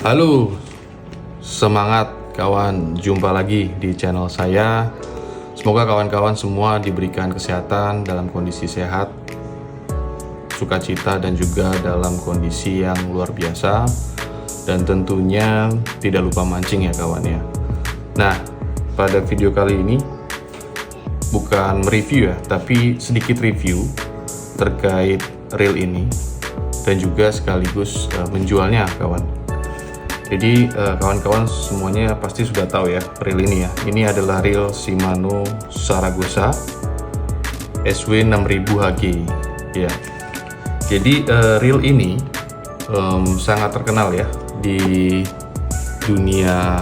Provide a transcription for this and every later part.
Halo, semangat kawan, jumpa lagi di channel saya. Semoga kawan-kawan semua diberikan kesehatan, dalam kondisi sehat, sukacita, dan juga dalam kondisi yang luar biasa. Dan tentunya tidak lupa mancing ya kawan ya. Nah, pada video kali ini bukan mereview ya, tapi sedikit review terkait reel ini dan juga sekaligus menjualnya kawan. Jadi kawan-kawan semuanya pasti sudah tahu ya reel ini ya. Ini adalah reel Shimano Saragosa SW 6000 HG ya. Jadi reel ini sangat terkenal ya di dunia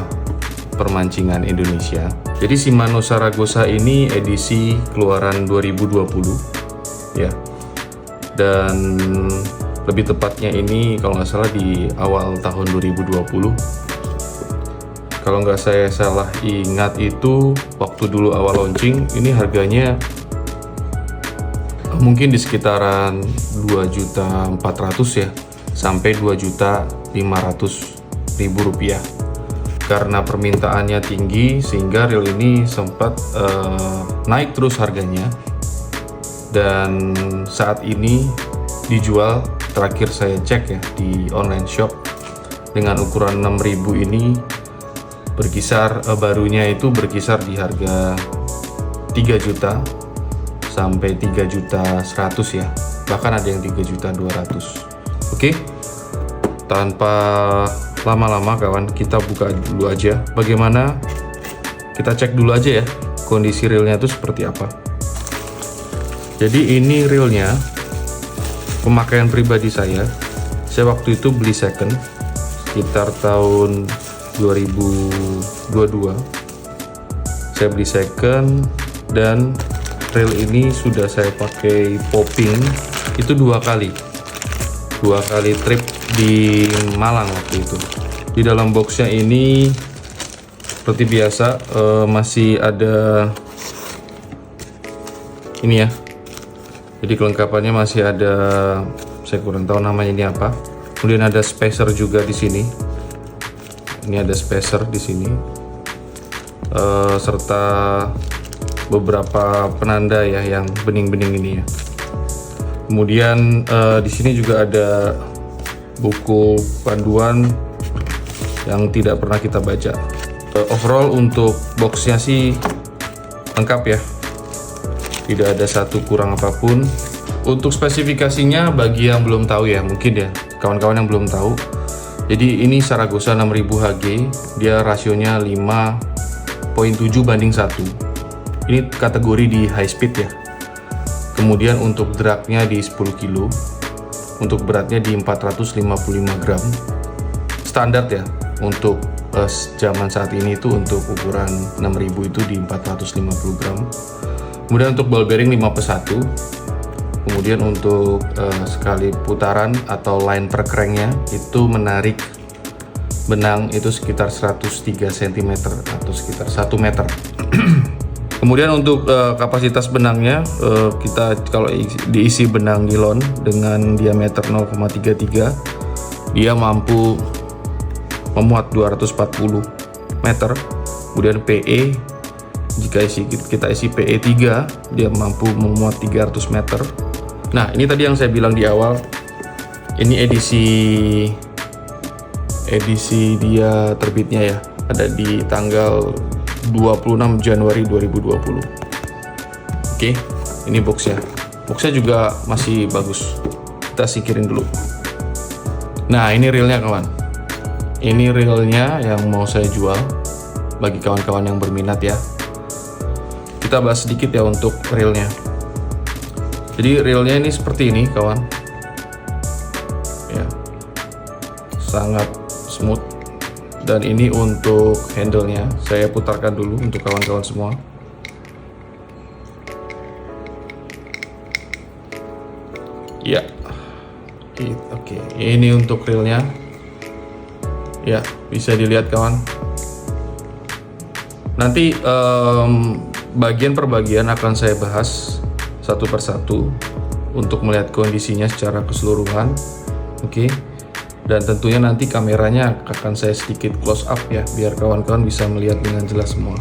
permancingan Indonesia. Jadi Shimano Saragosa ini edisi keluaran 2020 ya. Dan lebih tepatnya ini kalau nggak salah di awal tahun 2020. Kalau nggak saya salah ingat itu waktu dulu awal launching ini harganya mungkin di sekitaran 2.400.000 ya sampai 2.500.000 rupiah. Karena permintaannya tinggi sehingga reel ini sempat naik terus harganya. Dan saat ini dijual, terakhir saya cek ya di online shop, dengan ukuran 6000 ini berkisar barunya itu berkisar di harga 3 juta sampai 3.100.000 ya, bahkan ada yang 3.200.000. Oke, tanpa lama-lama kawan, kita buka dulu aja bagaimana, kita cek dulu aja ya kondisi reelnya itu seperti apa. Jadi ini reelnya pemakaian pribadi saya waktu itu beli second sekitar tahun 2022. Saya beli second dan reel ini sudah saya pakai popping itu dua kali trip di Malang waktu itu. Di dalam boxnya ini seperti biasa masih ada ini ya. Jadi kelengkapannya masih ada, saya kurang tahu namanya ini apa. Kemudian ada spacer juga di sini. Ini ada spacer di sini, serta beberapa penanda ya yang bening-bening ini ya. Kemudian di sini juga ada buku panduan yang tidak pernah kita baca. Overall untuk boxnya sih lengkap ya. Tidak ada satu kurang apapun. Untuk spesifikasinya bagi yang belum tahu ya, mungkin ya kawan-kawan yang belum tahu. Jadi ini Saragosa 6000 HG, dia rasionya 5.7:1. Ini kategori di high speed ya. Kemudian untuk dragnya di 10 kilo, untuk beratnya di 455 gram. Standar ya untuk zaman saat ini itu untuk ukuran 6000 itu di 450 gram. Kemudian untuk ball bearing 5/1. Kemudian untuk sekali putaran atau line per cranknya itu menarik benang itu sekitar 103 cm atau sekitar 1 meter. Kemudian untuk kapasitas benangnya, kita kalau diisi benang nilon dengan diameter 0,33, dia mampu memuat 240 meter. Kemudian PE, jika kita isi PE 3, dia mampu memuat 300 meter. Nah, ini tadi yang saya bilang di awal, ini edisi dia terbitnya ya, ada di tanggal 26 Januari 2020. Oke, ini boxnya juga masih bagus, kita singkirin dulu. Nah, ini reelnya kawan, ini reelnya yang mau saya jual bagi kawan-kawan yang berminat ya. Kita bahas sedikit ya untuk reelnya. Jadi reelnya ini seperti ini kawan ya, sangat smooth. Dan ini untuk handle-nya, saya putarkan dulu untuk kawan-kawan semua. Ya, oke. Ini untuk reelnya ya, bisa dilihat kawan. Nanti bagian per bagian akan saya bahas satu persatu untuk melihat kondisinya secara keseluruhan. Oke. Dan tentunya nanti kameranya akan saya sedikit close up ya, biar kawan-kawan bisa melihat dengan jelas semua.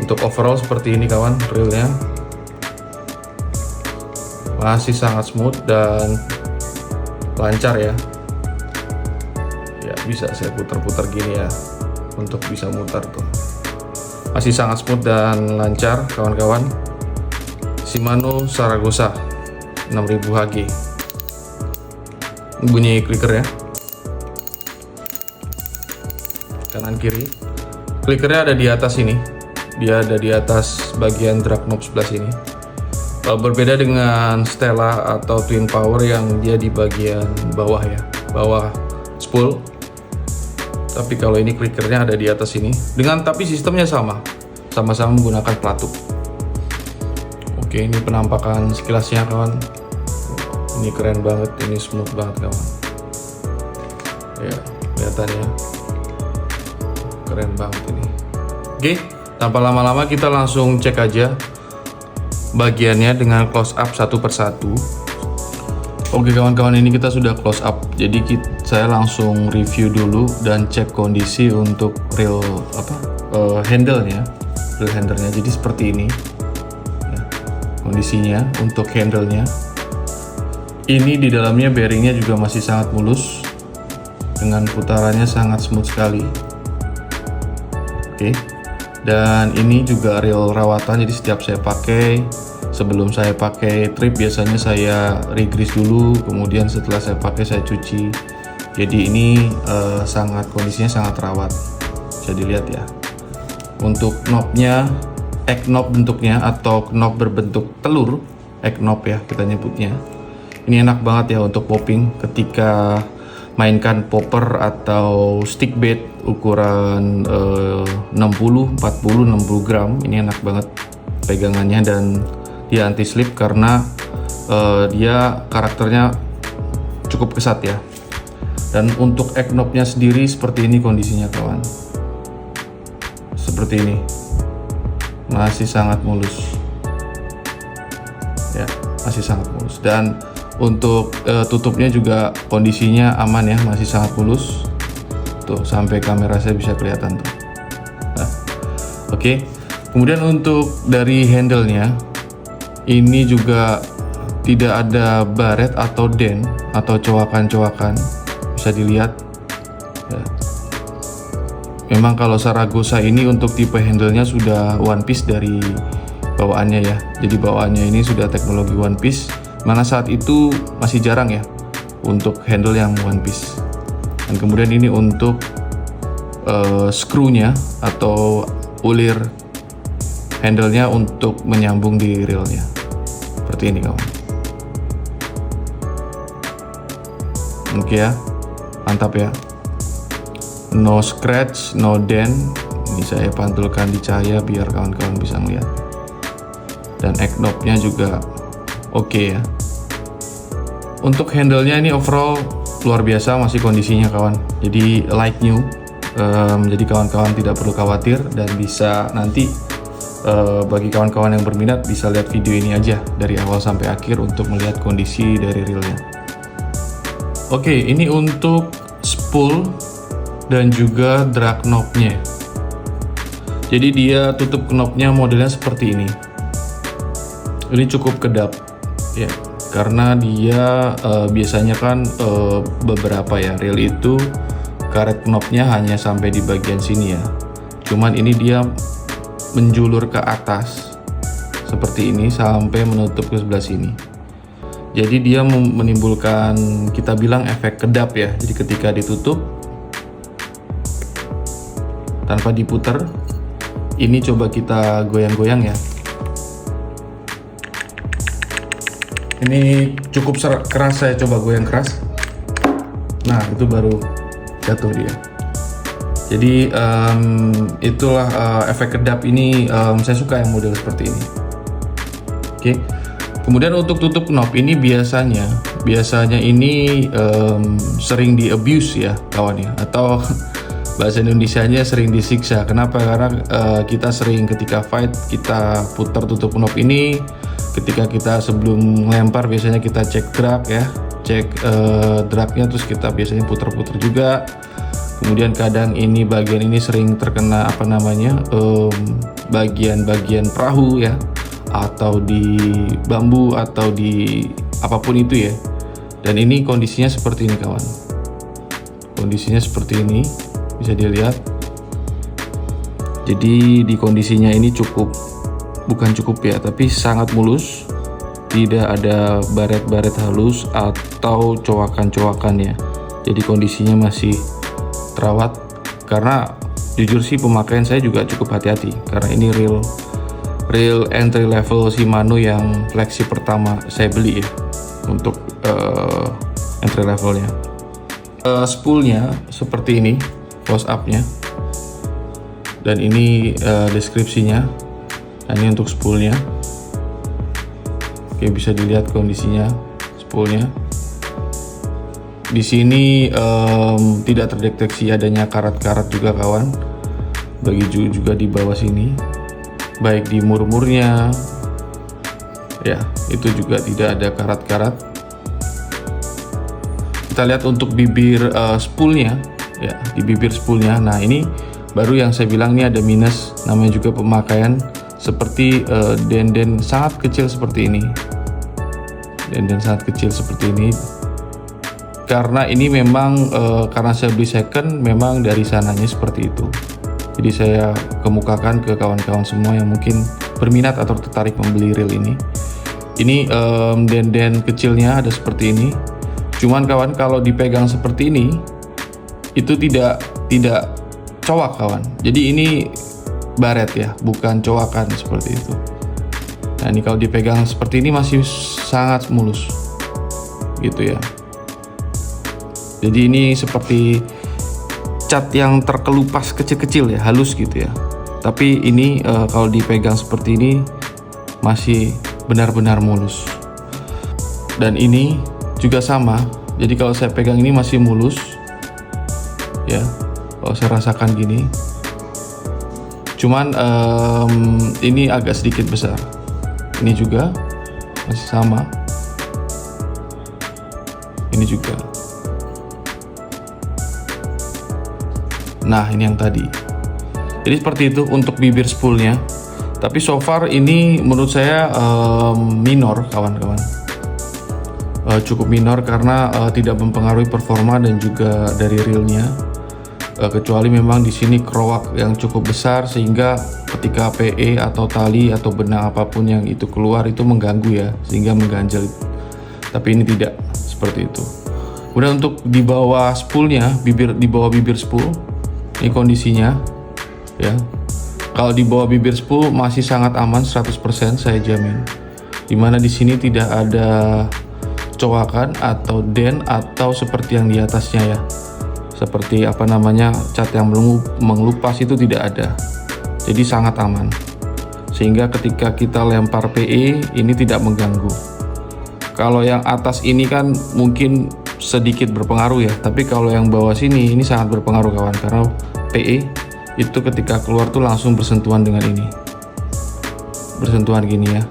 Untuk overall seperti ini kawan, realnya masih sangat smooth dan lancar ya. Ya bisa saya putar-putar gini ya, untuk bisa mutar tuh. Masih sangat smooth dan lancar kawan-kawan. Shimano Zaragoza 6000 HG. Bunyi clicker ya, kanan kiri. Clickernya ada di atas ini, dia ada di atas bagian drag knob sebelah sini. Berbeda dengan Stella atau Twin Power yang dia di bagian bawah ya, bawah spool. Tapi kalau ini clickernya ada di atas ini, tapi sistemnya sama-sama menggunakan pelatuk. Oke, ini penampakan sekilasnya kawan. Ini keren banget, ini smooth banget kawan. Ya, kelihatannya keren banget ini. Oke, tanpa lama-lama kita langsung cek aja bagiannya dengan close up satu persatu. Oke kawan-kawan, ini kita sudah close up. Jadi saya langsung review dulu dan cek kondisi untuk reel handle-nya. Reel handle-nya jadi seperti ini. Ya, kondisinya untuk handle-nya. Ini di dalamnya bearingnya juga masih sangat mulus dengan putarannya sangat smooth sekali. Oke. Dan ini juga reel rawatan, jadi setiap saya pakai, sebelum saya pakai trip biasanya saya re-grease dulu, kemudian setelah saya pakai saya cuci. Jadi ini kondisinya sangat rawat, bisa dilihat ya. Untuk knobnya, egg knob bentuknya atau knob berbentuk telur, egg knob ya kita nyebutnya. Ini enak banget ya untuk popping ketika mainkan popper atau stick bait ukuran 60, 40, 60 gram. Ini enak banget pegangannya dan dia anti slip karena dia karakternya cukup kesat ya. Dan untuk egg knobnya sendiri seperti ini kondisinya kawan. Seperti ini, masih sangat mulus ya, masih sangat mulus. Dan untuk tutupnya juga kondisinya aman ya, masih sangat mulus. Tuh sampai kamera saya bisa kelihatan tuh. Nah, oke. Kemudian untuk dari handle-nya ini juga tidak ada baret atau dent atau cowakan-cowakan, bisa dilihat ya. Memang kalau Zaragoza ini untuk tipe handle-nya sudah one piece dari bawaannya ya. Jadi bawaannya ini sudah teknologi one piece, mana saat itu masih jarang ya untuk handle yang one piece. Dan kemudian ini untuk screw-nya atau ulir handle-nya untuk menyambung di reel-nya. Seperti ini kawan. Oke ya, mantap ya. No scratch, no dent. Ini saya pantulkan di cahaya biar kawan-kawan bisa melihat. Dan egg knob-nya juga oke ya. Untuk handle-nya ini overall luar biasa, masih kondisinya kawan. Jadi like new. Jadi kawan-kawan tidak perlu khawatir dan bisa nanti bagi kawan-kawan yang berminat bisa lihat video ini aja dari awal sampai akhir untuk melihat kondisi dari reelnya. Oke, ini untuk spool dan juga drag knob-nya. Jadi dia tutup knobnya modelnya seperti ini. Ini cukup kedap ya, karena dia biasanya kan beberapa ya reel itu karet knobnya hanya sampai di bagian sini ya. Cuman ini dia menjulur ke atas seperti ini sampai menutup ke sebelah sini. Jadi dia menimbulkan, kita bilang, efek kedap ya. Jadi ketika ditutup tanpa diputar, ini coba kita goyang-goyang ya. Ini cukup keras, saya coba goyang keras. Nah, itu baru jatuh dia. Jadi itulah efek kedap ini. Saya suka yang model seperti ini. Oke. Kemudian untuk tutup knob ini biasanya ini sering di abuse ya kawan ya, atau bahasa Indonesianya sering disiksa. Kenapa? Karena kita sering ketika fight kita putar tutup knob ini. Ketika kita sebelum melempar biasanya kita cek drag ya, cek dragnya, terus kita biasanya puter-puter juga. Kemudian kadang ini bagian ini sering terkena bagian-bagian perahu ya, atau di bambu atau di apapun itu ya. Dan ini kondisinya seperti ini kawan. Kondisinya seperti ini, bisa dilihat. Jadi di kondisinya ini bukan cukup ya, tapi sangat mulus. Tidak ada baret-baret halus atau cowakan-cowakannya. Jadi kondisinya masih terawat, karena jujur sih pemakaian saya juga cukup hati-hati karena ini real entry level Shimano yang flagship pertama saya beli ya, untuk entry levelnya. Spoolnya seperti ini close up-nya, dan ini deskripsinya. Nah, ini untuk spoolnya. Oke, bisa dilihat kondisinya spoolnya. Di sini tidak terdeteksi adanya karat-karat juga kawan. Begitu juga di bawah sini, baik di mur-murnya ya, itu juga tidak ada karat-karat. Kita lihat untuk bibir spoolnya ya, di bibir spoolnya. Nah, ini baru yang saya bilang ini ada minus, namanya juga pemakaian seperti denden sangat kecil seperti ini. Denden sangat kecil seperti ini. Karena ini memang karena saya beli second, memang dari sananya seperti itu. Jadi saya kemukakan ke kawan-kawan semua yang mungkin berminat atau tertarik membeli reel ini. Ini denden kecilnya ada seperti ini. Cuman kawan, kalau dipegang seperti ini itu tidak cowak kawan. Jadi ini baret ya, bukan cowakan seperti itu. Nah, ini kalau dipegang seperti ini masih sangat mulus gitu ya. Jadi ini seperti cat yang terkelupas kecil-kecil ya, halus gitu ya. Tapi ini kalau dipegang seperti ini masih benar-benar mulus. Dan ini juga sama. Jadi kalau saya pegang ini masih mulus ya. Kalau saya rasakan gini. Cuman ini agak sedikit besar. Ini juga masih sama. Ini juga. Nah, ini yang tadi. Jadi seperti itu untuk bibir spoolnya. Tapi so far ini menurut saya minor kawan-kawan. Cukup minor karena tidak mempengaruhi performa dan juga dari reelnya. Kecuali memang di sini kerowak yang cukup besar sehingga ketika PE atau tali atau benang apapun yang itu keluar itu mengganggu ya, sehingga mengganjal. Tapi ini tidak seperti itu. Kemudian untuk di bawah spoolnya, di bawah bibir spool, ini kondisinya ya. Kalau di bawah bibir spool masih sangat aman 100% saya jamin. Dimana di sini tidak ada cowakan atau dent atau seperti yang di atasnya ya. Seperti cat yang mengelupas itu tidak ada. Jadi sangat aman. Sehingga ketika kita lempar PE ini tidak mengganggu. Kalau yang atas ini kan mungkin sedikit berpengaruh ya, tapi kalau yang bawah sini ini sangat berpengaruh kawan, karena PE itu ketika keluar tuh langsung bersentuhan dengan ini, bersentuhan gini ya.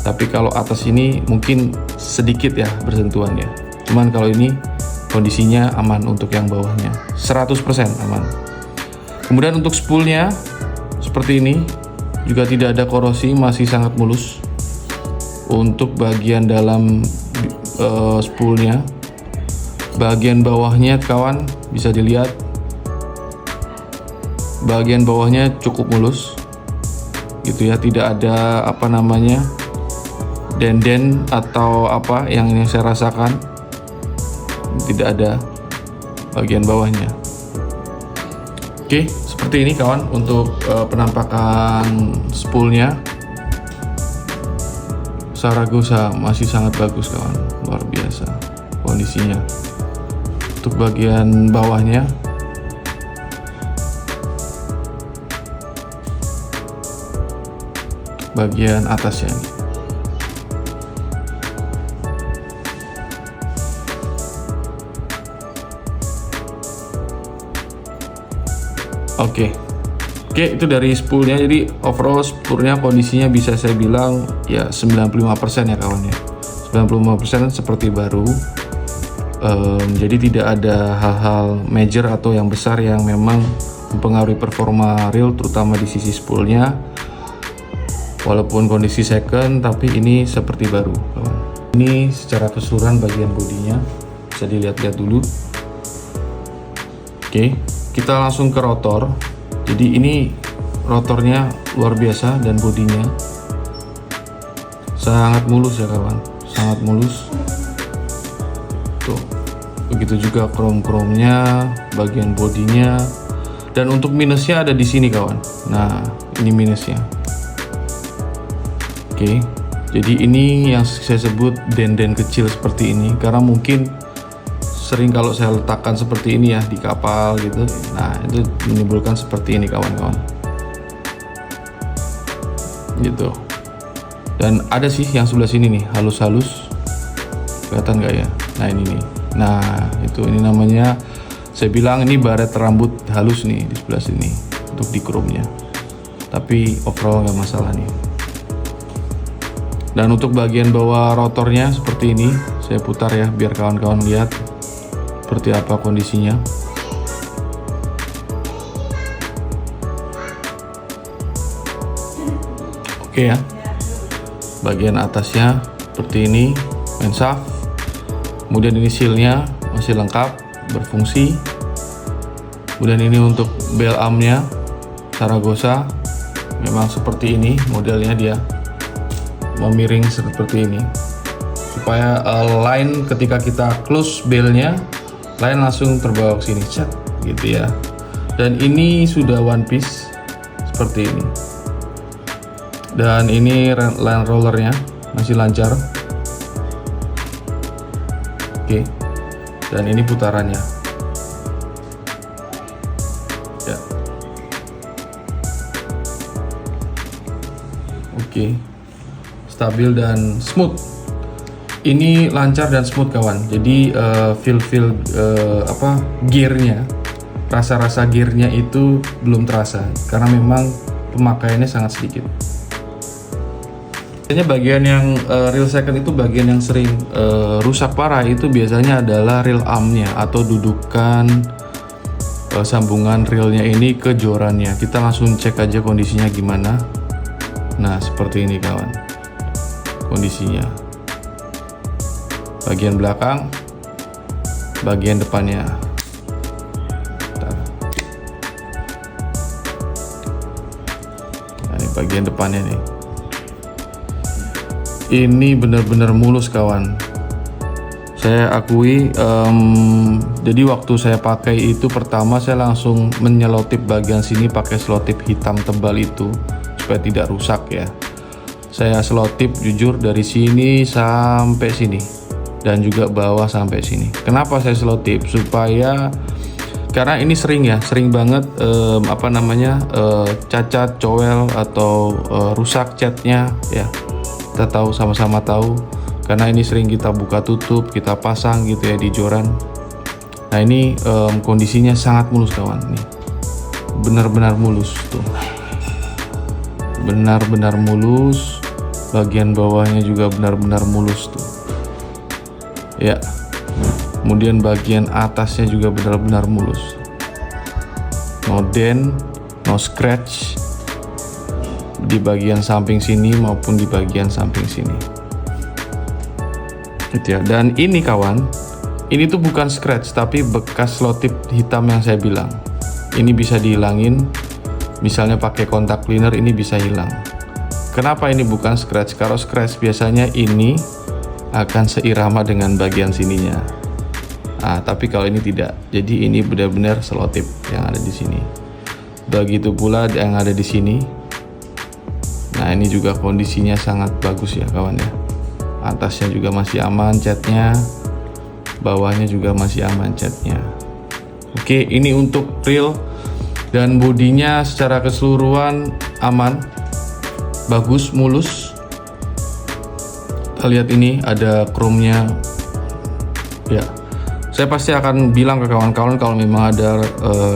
Tapi kalau atas ini mungkin sedikit ya bersentuhan ya. Cuman kalau ini kondisinya aman untuk yang bawahnya, 100% aman. Kemudian untuk spoolnya seperti ini, juga tidak ada korosi, masih sangat mulus. Untuk bagian dalam spoolnya, bagian bawahnya kawan bisa dilihat, bagian bawahnya cukup mulus gitu ya, tidak ada denden atau apa yang saya rasakan, tidak ada bagian bawahnya. Oke, seperti ini kawan untuk penampakan spoolnya. Zaragoza masih sangat bagus kawan, luar biasa kondisinya. Untuk bagian bawahnya, bagian atasnya ini. Oke, itu dari spoolnya. Jadi overall spoolnya kondisinya bisa saya bilang ya 95% ya kawan ya. 95% seperti baru. Jadi tidak ada hal-hal major atau yang besar yang memang mempengaruhi performa reel, terutama di sisi spoolnya. Walaupun kondisi second, tapi ini seperti baru, kawan. Ini secara keseluruhan bagian bodinya, bisa dilihat-lihat dulu. Oke, kita langsung ke rotor. Jadi ini rotornya luar biasa dan bodinya sangat mulus ya kawan, sangat mulus. Tuh, begitu juga krom-kromnya, bagian bodinya. Dan untuk minusnya ada di sini kawan. Nah, ini minusnya. Oke, jadi ini yang saya sebut den-den kecil seperti ini, karena mungkin sering kalau saya letakkan seperti ini ya di kapal gitu. Nah, itu menimbulkan seperti ini kawan-kawan. Gitu. Dan ada sih yang sebelah sini nih, halus-halus. Kelihatan nggak ya? Nah, ini nih. Nah, ini namanya, saya bilang ini baret rambut halus nih di sebelah sini untuk di chrome-nya. Tapi overall nggak masalah nih. Dan untuk bagian bawah rotornya seperti ini, saya putar ya biar kawan-kawan lihat seperti apa kondisinya. Oke ya. Bagian atasnya seperti ini, main shaft. Kemudian ini seal-nya masih lengkap, berfungsi. Kemudian ini untuk bell arm-nya Zaragoza, memang seperti ini modelnya, dia memiring seperti ini supaya line ketika kita close bellnya, line langsung terbawa ke sini, cat gitu ya. Dan ini sudah one piece seperti ini. Dan ini line rollernya masih lancar. Oke. Dan ini putarannya. Ya. Oke. Stabil dan smooth. Ini lancar dan smooth kawan. Jadi feel gearnya, rasa gearnya itu belum terasa karena memang pemakaiannya sangat sedikit. Biasanya bagian yang reel second itu bagian yang sering rusak parah itu biasanya adalah reel armnya atau dudukan sambungan reelnya ini ke jorannya. Kita langsung cek aja kondisinya gimana. Nah, seperti ini kawan kondisinya. Bagian belakang, bagian depannya. Nah, ini bagian depannya nih. Ini benar-benar mulus kawan. Saya akui, jadi waktu saya pakai itu pertama saya langsung menyelotip bagian sini pakai selotip hitam tebal itu supaya tidak rusak ya. Saya selotip jujur dari sini sampai sini dan juga bawah sampai sini. Kenapa saya selotip? Supaya karena ini sering banget cacat, cowel atau rusak catnya ya. Kita tahu, sama-sama tahu karena ini sering kita buka tutup, kita pasang gitu ya di joran. Nah, ini kondisinya sangat mulus kawan nih. Benar-benar mulus tuh. Benar-benar mulus. Bagian bawahnya juga benar-benar mulus tuh ya. Kemudian bagian atasnya juga benar-benar mulus, no dent, no scratch di bagian samping sini maupun di bagian samping sini gitu ya. Dan ini kawan, ini tuh bukan scratch tapi bekas selotip hitam yang saya bilang. Ini bisa dihilangin, misalnya pakai kontak cleaner ini bisa hilang. Kenapa ini bukan scratch? Kalau scratch biasanya ini akan seirama dengan bagian sininya. Tapi kalau ini tidak. Jadi ini benar-benar selotip yang ada di sini. Begitu pula yang ada di sini. Nah, ini juga kondisinya sangat bagus ya kawan ya. Atasnya juga masih aman catnya. Bawahnya juga masih aman catnya. Oke, ini untuk reel dan bodinya secara keseluruhan aman. Bagus, mulus. Kita lihat ini ada chrome-nya. Ya, saya pasti akan bilang ke kawan-kawan kalau memang ada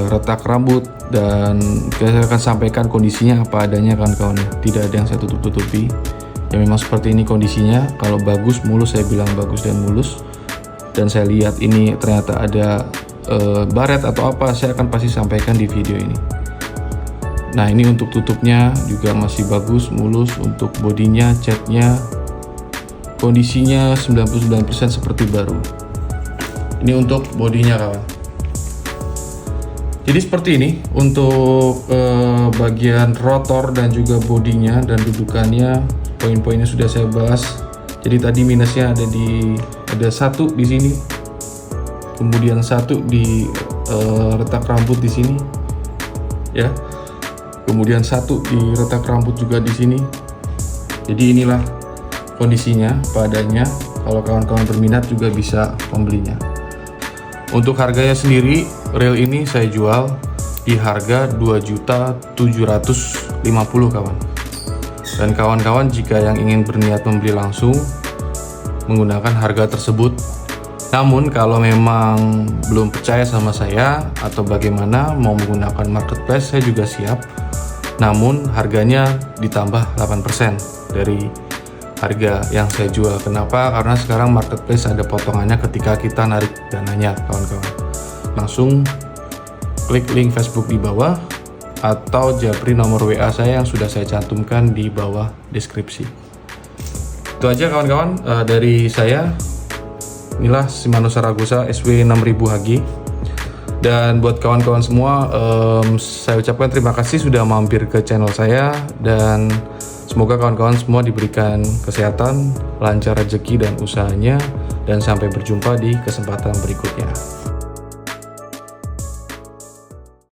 retak rambut, dan saya akan sampaikan kondisinya apa adanya kawan-kawan ya. Tidak ada yang saya tutup-tutupi. Ya memang seperti ini kondisinya. Kalau bagus mulus, saya bilang bagus dan mulus. Dan saya lihat ini ternyata ada baret atau apa, saya akan pasti sampaikan di video ini. Nah, ini untuk tutupnya juga masih bagus, mulus. Untuk bodinya, catnya, kondisinya 99% seperti baru. Ini untuk bodinya, kawan. Jadi seperti ini untuk bagian rotor dan juga bodinya dan dudukannya. Poin-poinnya sudah saya bahas. Jadi tadi minusnya ada satu di sini, kemudian satu di retak rambut di sini, ya. Kemudian satu di retak rambut juga di sini. Jadi inilah kondisinya padanya. Kalau kawan-kawan berminat juga bisa membelinya. Untuk harganya sendiri, reel ini saya jual di harga 2.750.000, kawan. Dan kawan-kawan jika yang ingin berniat membeli langsung menggunakan harga tersebut. Namun kalau memang belum percaya sama saya atau bagaimana mau menggunakan marketplace, saya juga siap. Namun harganya ditambah 8% dari harga yang saya jual. Kenapa? Karena sekarang marketplace ada potongannya ketika kita narik dananya, kawan-kawan. Langsung klik link Facebook di bawah atau japri nomor WA saya yang sudah saya cantumkan di bawah deskripsi. Itu aja, kawan-kawan, dari saya. Inilah Shimano Saragosa SW 6000 HG. Dan buat kawan-kawan semua, saya ucapkan terima kasih sudah mampir ke channel saya. Dan semoga kawan-kawan semua diberikan kesehatan, lancar rezeki dan usahanya. Dan sampai berjumpa di kesempatan berikutnya.